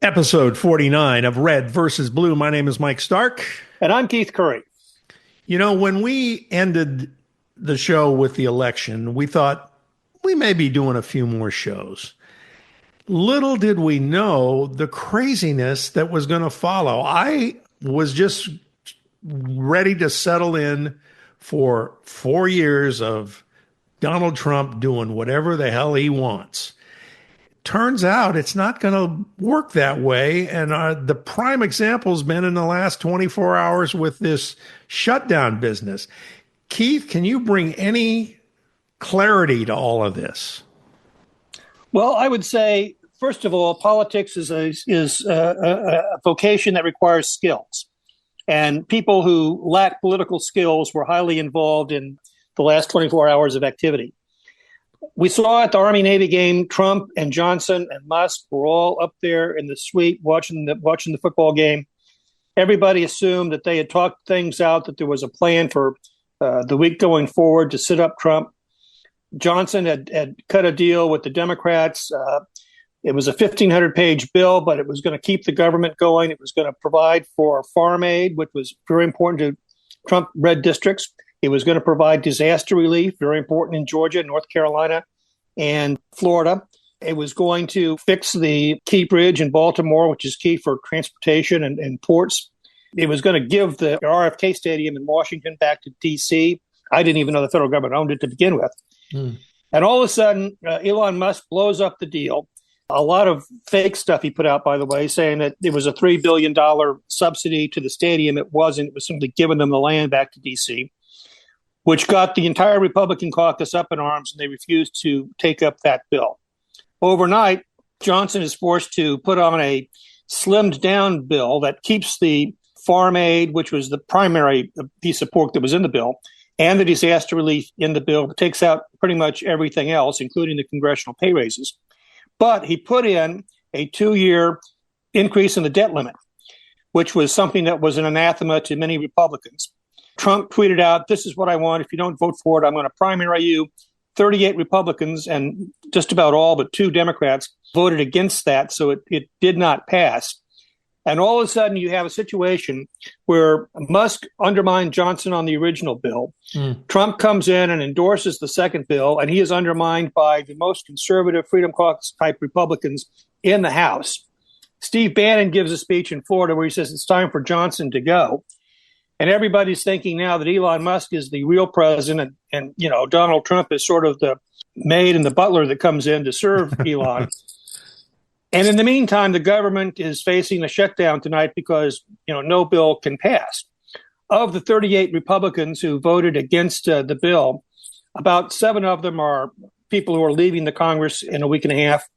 Episode 49 of Red versus Blue. My name is Mike Stark. And I'm Keith Curry. You know, when we ended the show with the election, we thought we may be doing a few more shows. Little did we know the craziness that was going to follow. I was just ready to settle in for 4 years of Donald Trump doing whatever the hell he wants. Turns out it's not going to work that way. And the prime example has been in the last 24 hours with this shutdown business. Keith, can you bring any clarity to all of this? Well, I would say, first of all, politics is a vocation that requires skills. And people who lack political skills were highly involved in the last 24 hours of activity. We saw at the Army-Navy game, Trump and Johnson and Musk were all up there in the suite watching the football game. Everybody assumed that they had talked things out, that there was a plan for the week going forward to sit up Trump. Johnson had cut a deal with the Democrats. It was a 1,500-page bill, but it was going to keep the government going. It was going to provide for farm aid, which was very important to Trump red districts. It was going to provide disaster relief, very important in Georgia, North Carolina, and Florida. It was going to fix the Key Bridge in Baltimore, which is key for transportation and ports. It was going to give the RFK Stadium in Washington back to D.C. I didn't even know the federal government owned it to begin with. And all of a sudden, Elon Musk blows up the deal. A lot of fake stuff he put out, by the way, saying that it was a $3 billion subsidy to the stadium. It wasn't. It was simply giving them the land back to D.C., which got the entire Republican caucus up in arms, and they refused to take up that bill. Overnight, Johnson is forced to put on a slimmed-down bill that keeps the farm aid, which was the primary piece of pork that was in the bill, and the disaster relief in the bill, but takes out pretty much everything else, including the congressional pay raises. But he put in a 2-year increase in the debt limit, which was something that was an anathema to many Republicans. Trump tweeted out, "This is what I want. If you don't vote for it, I'm going to primary you." 38 Republicans and just about all but 2 Democrats voted against that, so it did not pass. And all of a sudden, you have a situation where Musk undermined Johnson on the original bill. Trump comes in and endorses the second bill, and he is undermined by the most conservative Freedom Caucus-type Republicans in the House. Steve Bannon gives a speech in Florida where he says it's time for Johnson to go. And everybody's thinking now that Elon Musk is the real president and Donald Trump is sort of the maid and the butler that comes in to serve Elon. And in the meantime, the government is facing a shutdown tonight because, no bill can pass. Of the 38 Republicans who voted against the bill, about 7 of them are people who are leaving the Congress in a week and a half.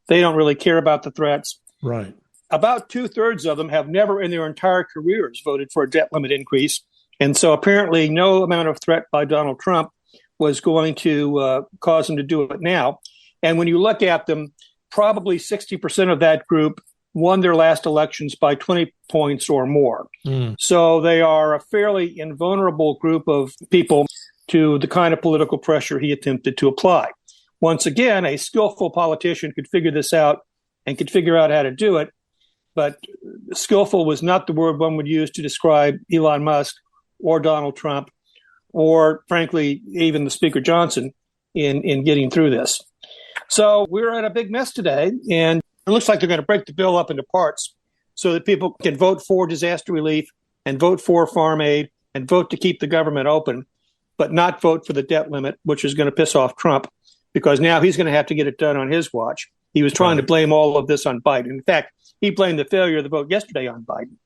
They don't really care about the threats. Right. About 2/3 of them have never in their entire careers voted for a debt limit increase. And so apparently no amount of threat by Donald Trump was going to cause them to do it now. And when you look at them, probably 60% of that group won their last elections by 20 points or more. So they are a fairly invulnerable group of people to the kind of political pressure he attempted to apply. Once again, a skillful politician could figure this out and could figure out how to do it. But skillful was not the word one would use to describe Elon Musk or Donald Trump or, frankly, even the Speaker Johnson in getting through this. So we're at a big mess today, and it looks like they're going to break the bill up into parts so that people can vote for disaster relief and vote for farm aid and vote to keep the government open, but not vote for the debt limit, which is going to piss off Trump because now he's going to have to get it done on his watch. He was trying to blame all of this on Biden. In fact, he blamed the failure of the vote yesterday on Biden.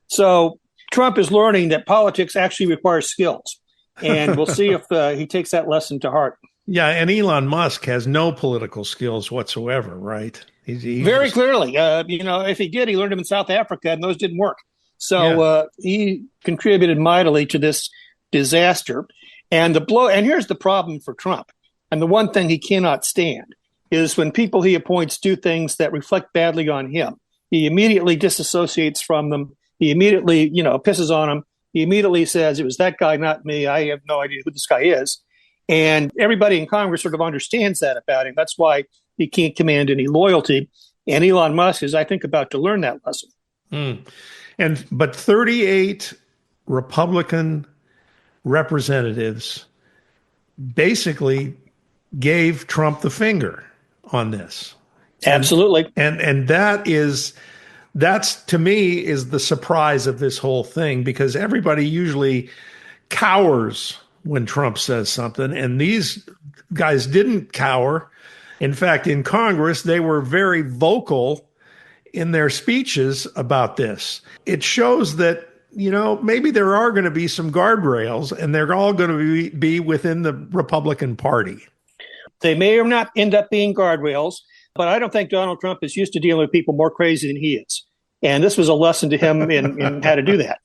So Trump is learning that politics actually requires skills. And we'll see if he takes that lesson to heart. Yeah, and Elon Musk has no political skills whatsoever, right? He's Very clearly. If he did, he learned them in South Africa, and those didn't work. So he contributed mightily to this disaster. And here's the problem for Trump. And the one thing he cannot stand is when people he appoints do things that reflect badly on him. He immediately disassociates from them. He immediately, pisses on them. He immediately says, it was that guy, not me. I have no idea who this guy is. And everybody in Congress sort of understands that about him. That's why he can't command any loyalty. And Elon Musk is, I think, about to learn that lesson. But 38 Republican representatives basically gave Trump the finger on this. Absolutely. And that's to me is the surprise of this whole thing, because everybody usually cowers when Trump says something, and these guys didn't cower. In fact, in Congress, they were very vocal in their speeches about this. It shows that, maybe there are going to be some guardrails, and they're all going to be within the Republican Party. They may or not end up being guardrails, but I don't think Donald Trump is used to dealing with people more crazy than he is. And this was a lesson to him in how to do that.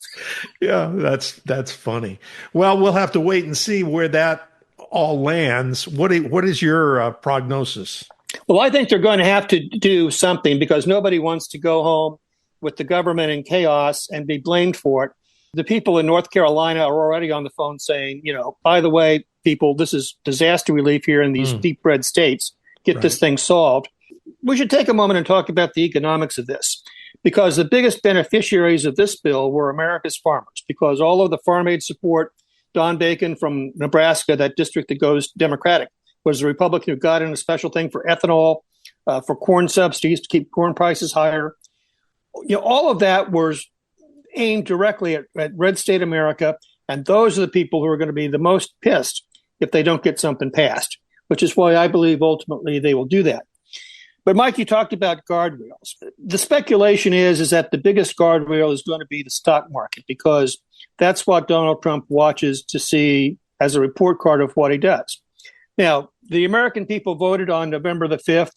Yeah, that's funny. Well, we'll have to wait and see where that all lands. What is your prognosis? Well, I think they're going to have to do something, because nobody wants to go home with the government in chaos and be blamed for it. The people in North Carolina are already on the phone saying, by the way, people, this is disaster relief here in these deep red states. Get this thing solved. We should take a moment and talk about the economics of this, because the biggest beneficiaries of this bill were America's farmers, because all of the farm aid support, Don Bacon from Nebraska, that district that goes Democratic, was the Republican who got in a special thing for ethanol, for corn subsidies to keep corn prices higher. All of that was aimed directly at red state America, and those are the people who are going to be the most pissed if they don't get something passed, which is why I believe ultimately they will do that. But Mike, you talked about guardrails. The speculation is that the biggest guardrail is going to be the stock market, because that's what Donald Trump watches to see as a report card of what he does. Now, the American people voted on November the 5th.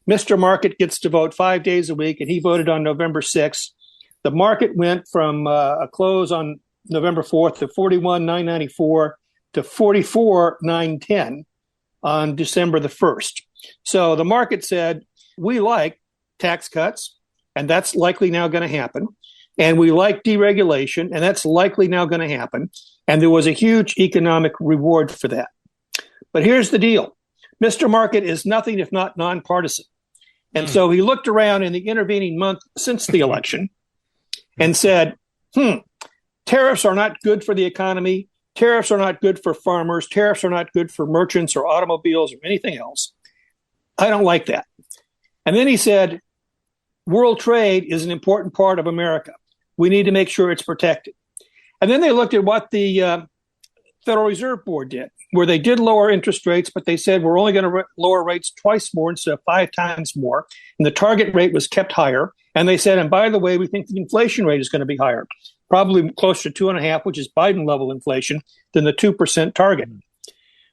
Mr. Market gets to vote 5 days a week, and he voted on November 6th. The market went from a close on November 4th to 41,994 to 44,910 on December the 1st. So the market said, we like tax cuts, and that's likely now going to happen. And we like deregulation, and that's likely now going to happen. And there was a huge economic reward for that. But here's the deal. Mr. Market is nothing if not nonpartisan. And so he looked around in the intervening month since the election and said, tariffs are not good for the economy. Tariffs are not good for farmers. Tariffs are not good for merchants or automobiles or anything else. I don't like that. And then he said, world trade is an important part of America. We need to make sure it's protected. And then they looked at what the Federal Reserve Board did, where they did lower interest rates, but they said we're only going to lower rates twice more instead of 5 times more. And the target rate was kept higher. And they said, and by the way, we think the inflation rate is going to be higher, probably closer to 2.5%, which is Biden level inflation, than the 2% target,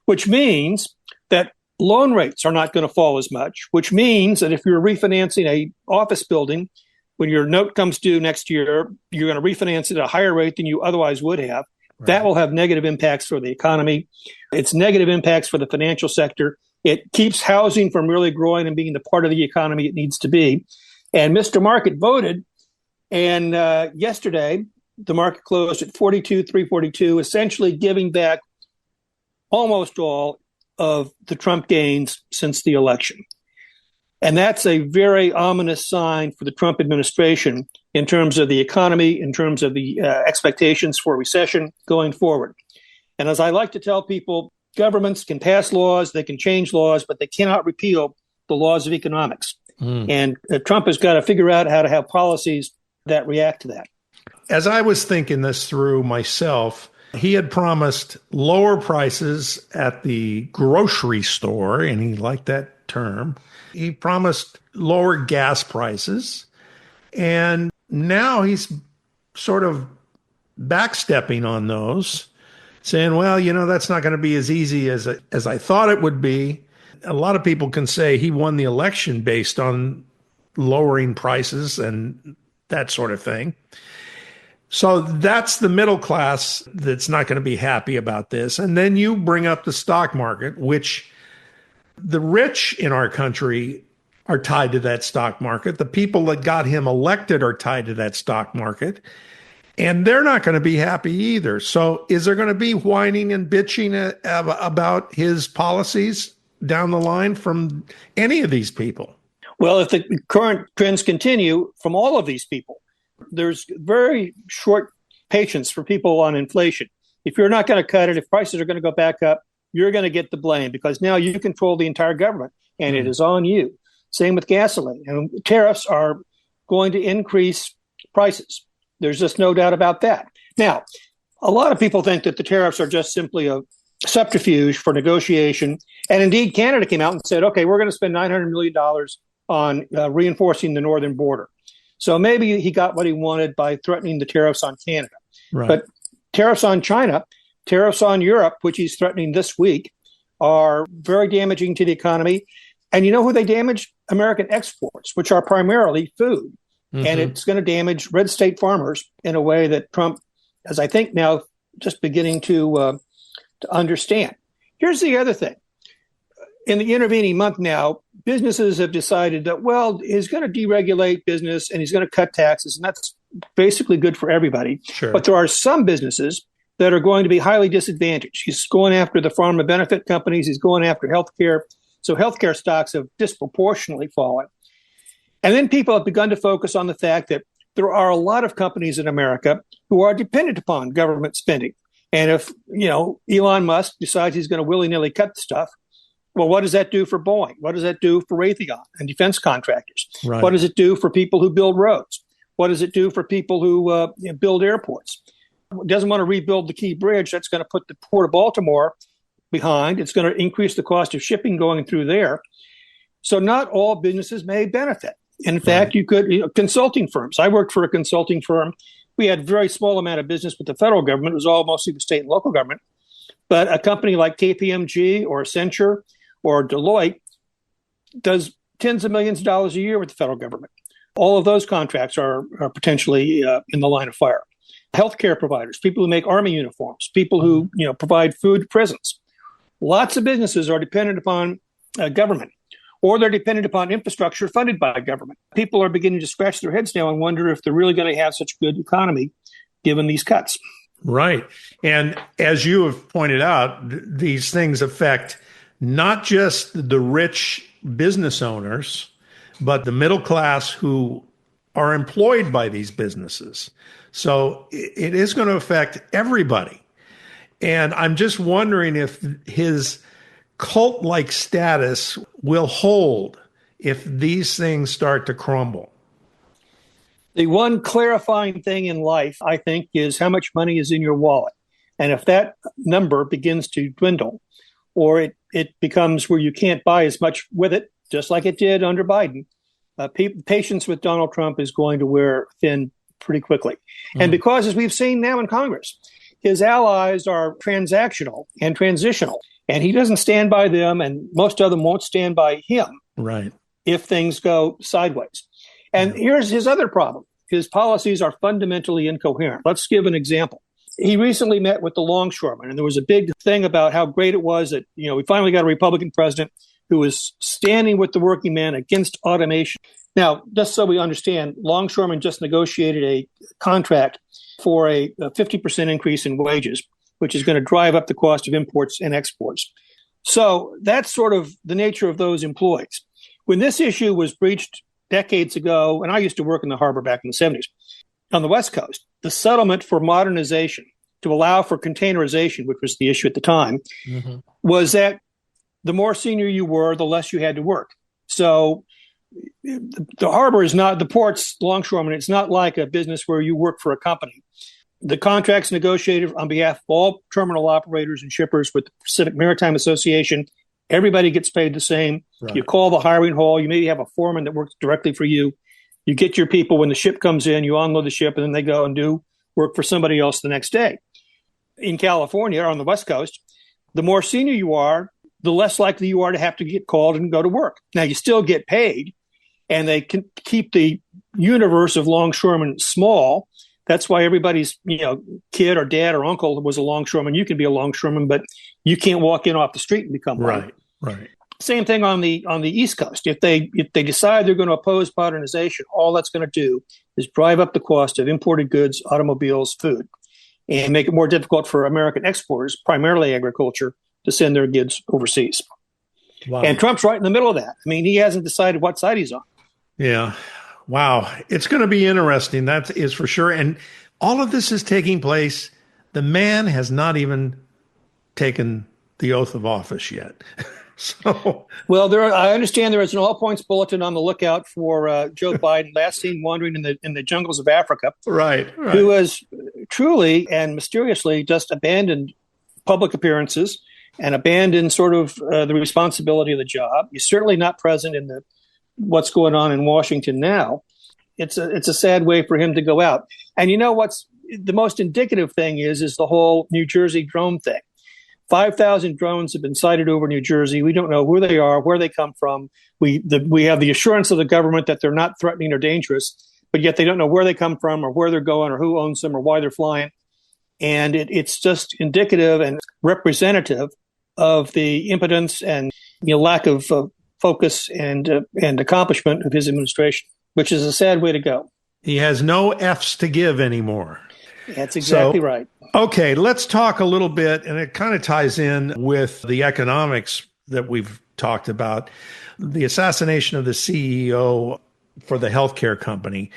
which means that loan rates are not going to fall as much, which means that if you're refinancing a office building, when your note comes due next year, you're going to refinance it at a higher rate than you otherwise would have. Right. That will have negative impacts for the economy. It's negative impacts for the financial sector. It keeps housing from really growing and being the part of the economy it needs to be. And Mr. Market voted. And yesterday, the market closed at 42,342, essentially giving back almost all of the Trump gains since the election. And that's a very ominous sign for the Trump administration in terms of the economy, in terms of the expectations for recession going forward. And as I like to tell people, governments can pass laws, they can change laws, but they cannot repeal the laws of economics. And Trump has got to figure out how to have policies that react to that. As I was thinking this through myself, he had promised lower prices at the grocery store, and he liked that term. He promised lower gas prices, and now he's sort of backstepping on those, saying, well, that's not going to be as easy as I thought it would be. A lot of people can say he won the election based on lowering prices and that sort of thing. So that's the middle class that's not going to be happy about this. And then you bring up the stock market, which the rich in our country are tied to that stock market. The people that got him elected are tied to that stock market. And they're not going to be happy either. So is there going to be whining and bitching about his policies down the line from any of these people? Well, if the current trends continue from all of these people, there's very short patience for people on inflation. If you're not going to cut it, if prices are going to go back up, you're going to get the blame because now you control the entire government and it is on you. Same with gasoline. And tariffs are going to increase prices. There's just no doubt about that. Now, a lot of people think that the tariffs are just simply a subterfuge for negotiation. And indeed, Canada came out and said, okay, we're going to spend $900 million on reinforcing the northern border. So maybe he got what he wanted by threatening the tariffs on Canada. Right. But tariffs on China, tariffs on Europe, which he's threatening this week, are very damaging to the economy. And you know who they damage? American exports, which are primarily food. Mm-hmm. And it's going to damage red state farmers in a way that Trump is, I think, now just beginning to understand. Here's the other thing. In the intervening month now, businesses have decided that, well, he's going to deregulate business and he's going to cut taxes, and that's basically good for everybody. Sure. But there are some businesses that are going to be highly disadvantaged. He's going after the pharma benefit companies. He's going after healthcare. So healthcare stocks have disproportionately fallen. And then people have begun to focus on the fact that there are a lot of companies in America who are dependent upon government spending. And if, Elon Musk decides he's going to willy-nilly cut stuff, well, what does that do for Boeing? What does that do for Raytheon and defense contractors? Right. What does it do for people who build roads? What does it do for people who build airports? Doesn't want to rebuild the Key Bridge. That's going to put the Port of Baltimore behind. It's going to increase the cost of shipping going through there. So not all businesses may benefit. In fact, you could, consulting firms. I worked for a consulting firm. We had a very small amount of business with the federal government. It was all mostly the state and local government. But a company like KPMG or Accenture or Deloitte does tens of millions of dollars a year with the federal government. All of those contracts are potentially in the line of fire. Healthcare providers, people who make army uniforms, people who provide food to prisons. Lots of businesses are dependent upon government, or they're dependent upon infrastructure funded by government. People are beginning to scratch their heads now and wonder if they're really going to have such a good economy given these cuts. Right. And as you have pointed out, these things affect not just the rich business owners, but the middle class who are employed by these businesses. So it is going to affect everybody. And I'm just wondering if his cult-like status will hold if these things start to crumble. The one clarifying thing in life, I think, is how much money is in your wallet. And if that number begins to dwindle, or it becomes where you can't buy as much with it, just like it did under Biden, patience with Donald Trump is going to wear thin pretty quickly. And because, as we've seen now in Congress, his allies are transactional and transitional, and he doesn't stand by them, and most of them won't stand by him. Right. If things go sideways. And here's his other problem. His policies are fundamentally incoherent. Let's give an example. He recently met with the longshoremen, and there was a big thing about how great it was that, we finally got a Republican president who was standing with the working man against automation. Now, just so we understand, longshoremen just negotiated a contract for a 50% increase in wages, which is going to drive up the cost of imports and exports. So that's sort of the nature of those employees. When this issue was breached decades ago, and I used to work in the harbor back in the 70s, on the West Coast, the settlement for modernization to allow for containerization, which was the issue at the time, was that the more senior you were, the less you had to work. So the harbor is not, the port's longshoremen, it's not like a business where you work for a company. The contract's negotiated on behalf of all terminal operators and shippers with the Pacific Maritime Association. Everybody gets paid the same. Right. You call the hiring hall. You maybe have a foreman that works directly for you. You get your people when the ship comes in, you unload the ship, and then they go and do work for somebody else the next day. In California, or on the West Coast, the more senior you are, the less likely you are to have to get called and go to work. Now, you still get paid, and they can keep the universe of longshoremen small. That's why everybody's, kid or dad or uncle was a longshoreman. You can be a longshoreman, but you can't walk in off the street and become one. Right. Same thing on the East Coast. If they decide they're going to oppose modernization, all that's going to do is drive up the cost of imported goods, automobiles, food, and make it more difficult for American exporters, primarily agriculture, to send their goods overseas. Wow. And Trump's right in the middle of that. I mean, he hasn't decided what side he's on. Yeah. Wow. It's going to be interesting. That is for sure. And all of this is taking place. The man has not even taken the oath of office yet. So, Well, I understand there is an all-points bulletin on the lookout for Joe Biden, last seen wandering in the jungles of Africa, right, right. who has truly and mysteriously just abandoned public appearances and abandoned sort of the responsibility of the job. He's certainly not present in what's going on in Washington now. It's a sad way for him to go out. And you know what's the most indicative thing is the whole New Jersey drone thing. 5,000 drones have been sighted over New Jersey. We don't know who they are, where they come from. We have the assurance of the government that they're not threatening or dangerous, but yet they don't know where they come from or where they're going or who owns them or why they're flying. And it's just indicative and representative of the impotence and lack of focus and accomplishment of his administration, which is a sad way to go. He has no F's to give anymore. That's exactly right. Okay, let's talk a little bit, and it kind of ties in with the economics that we've talked about, the assassination of the CEO for the healthcare company,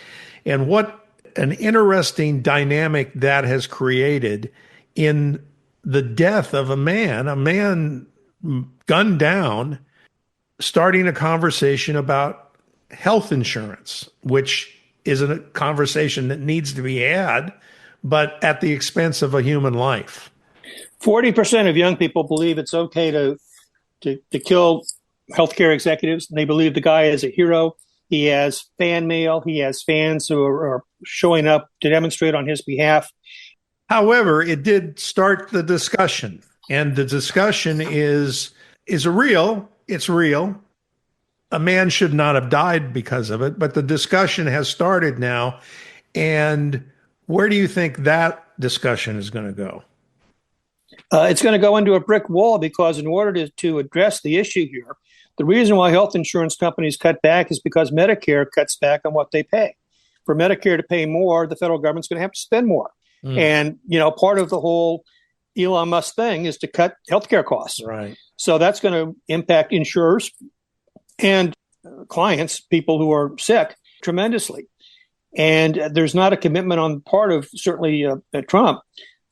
and what an interesting dynamic that has created in the death of a man gunned down, starting a conversation about health insurance, which is a conversation that needs to be had, but at the expense of a human life. 40% of young people believe it's okay to kill healthcare executives. And they believe the guy is a hero. He has fan mail. He has fans who are showing up to demonstrate on his behalf. However, it did start the discussion, and the discussion is real. It's real. A man should not have died because of it, but the discussion has started now. And where do you think that discussion is going to go? It's going to go into a brick wall because in order to address the issue here, the reason why health insurance companies cut back is because Medicare cuts back on what they pay. For Medicare to pay more, the federal government's going to have to spend more. And, part of the whole Elon Musk thing is to cut healthcare costs. Right. So that's going to impact insurers and clients, people who are sick, tremendously. And there's not a commitment on the part of certainly Trump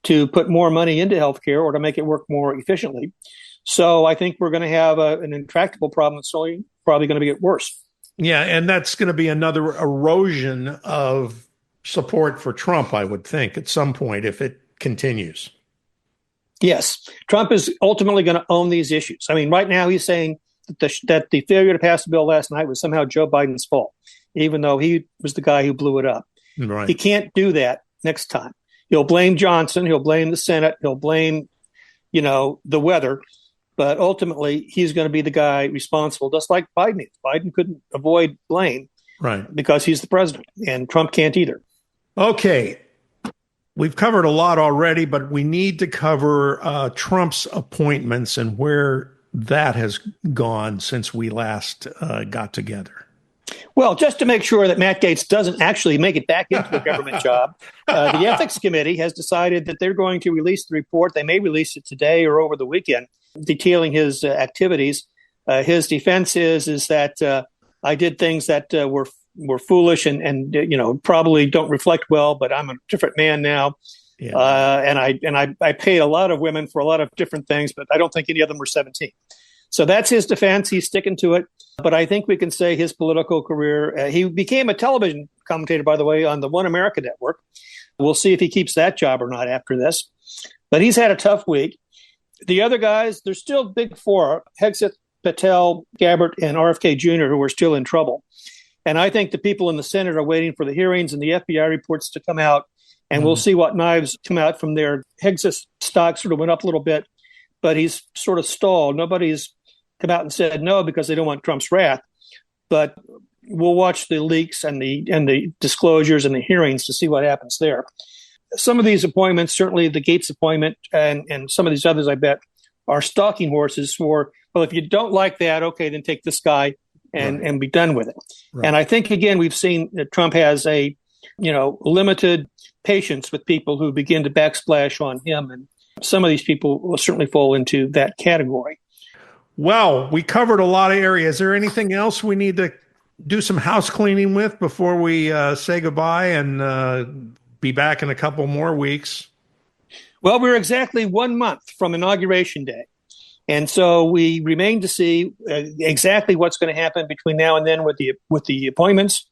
to put more money into healthcare or to make it work more efficiently. So I think we're going to have an intractable problem that's probably going to get worse. Yeah, and that's going to be another erosion of support for Trump, I would think, at some point if it continues. Yes, Trump is ultimately going to own these issues. I mean, right now he's saying that the failure to pass the bill last night was somehow Joe Biden's fault, even though he was the guy who blew it up. Right. He can't do that next time. He'll blame Johnson. He'll blame the Senate. He'll blame, the weather. But ultimately, he's going to be the guy responsible, just like Biden is. Biden couldn't avoid blame, right, because he's the president, and Trump can't either. Okay. We've covered a lot already, but we need to cover Trump's appointments and where that has gone since we last got together. Well, just to make sure that Matt Gaetz doesn't actually make it back into a government job, the Ethics Committee has decided that they're going to release the report. They may release it today or over the weekend, detailing his activities. His defense is that I did things that were foolish and probably don't reflect well, but I'm a different man now. Yeah. And I paid a lot of women for a lot of different things, but I don't think any of them were 17. So that's his defense. He's sticking to it. But I think we can say his political career, he became a television commentator, by the way, on the One America Network. We'll see if he keeps that job or not after this. But he's had a tough week. The other guys, they're still big four, Hegseth, Patel, Gabbard, and RFK Jr., who are still in trouble. And I think the people in the Senate are waiting for the hearings and the FBI reports to come out. And we'll see what knives come out from there. Hegseth stock sort of went up a little bit, but he's sort of stalled. Nobody's come out and said no because they don't want Trump's wrath. But we'll watch the leaks and the disclosures and the hearings to see what happens there. Some of these appointments, certainly the Gaetz appointment and some of these others, I bet, are stalking horses for, well, if you don't like that, okay, then take this guy and be done with it. Right. And I think, again, we've seen that Trump has a, limited patience with people who begin to backsplash on him. And some of these people will certainly fall into that category. Well, we covered a lot of areas. Is there anything else we need to do some house cleaning with before we say goodbye and be back in a couple more weeks? Well, we're exactly 1 month from Inauguration Day. And so we remain to see exactly what's going to happen between now and then with the appointments.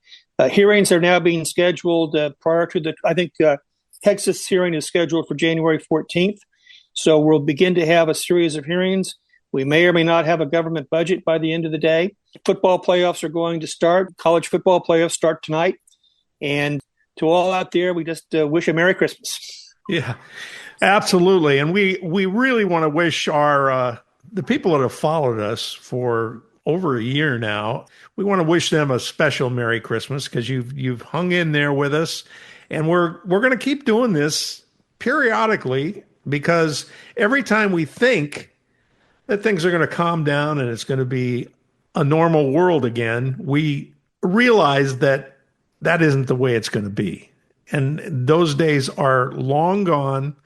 Hearings are now being scheduled prior to I think Texas hearing is scheduled for January 14th. So we'll begin to have a series of hearings. We may or may not have a government budget by the end of the day. Football playoffs are going to start. College football playoffs start tonight. And to all out there, we just wish a Merry Christmas. Yeah, absolutely. And we really want to wish our the people that have followed us for over a year now, we want to wish them a special Merry Christmas because you've hung in there with us. And we're going to keep doing this periodically because every time we think that things are going to calm down and it's going to be a normal world again, we realize that that isn't the way it's going to be. And those days are long gone.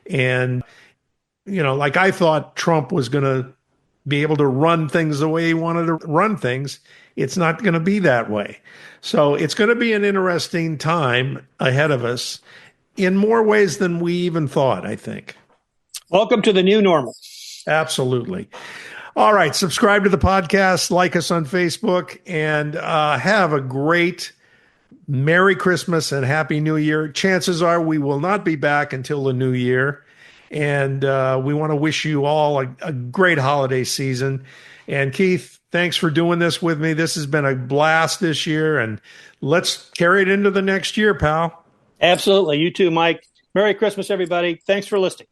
And, like I thought Trump was going to be able to run things the way he wanted to run things. It's not going to be that way. So it's going to be an interesting time ahead of us in more ways than we even thought, I think. Welcome to the new normal. Absolutely. All right. Subscribe to the podcast, like us on Facebook, and have a great Merry Christmas and Happy New Year. Chances are we will not be back until the new year. And we want to wish you all a great holiday season. And Keith, thanks for doing this with me. This has been a blast this year, and let's carry it into the next year, pal. Absolutely. You too, Mike. Merry Christmas, everybody. Thanks for listening.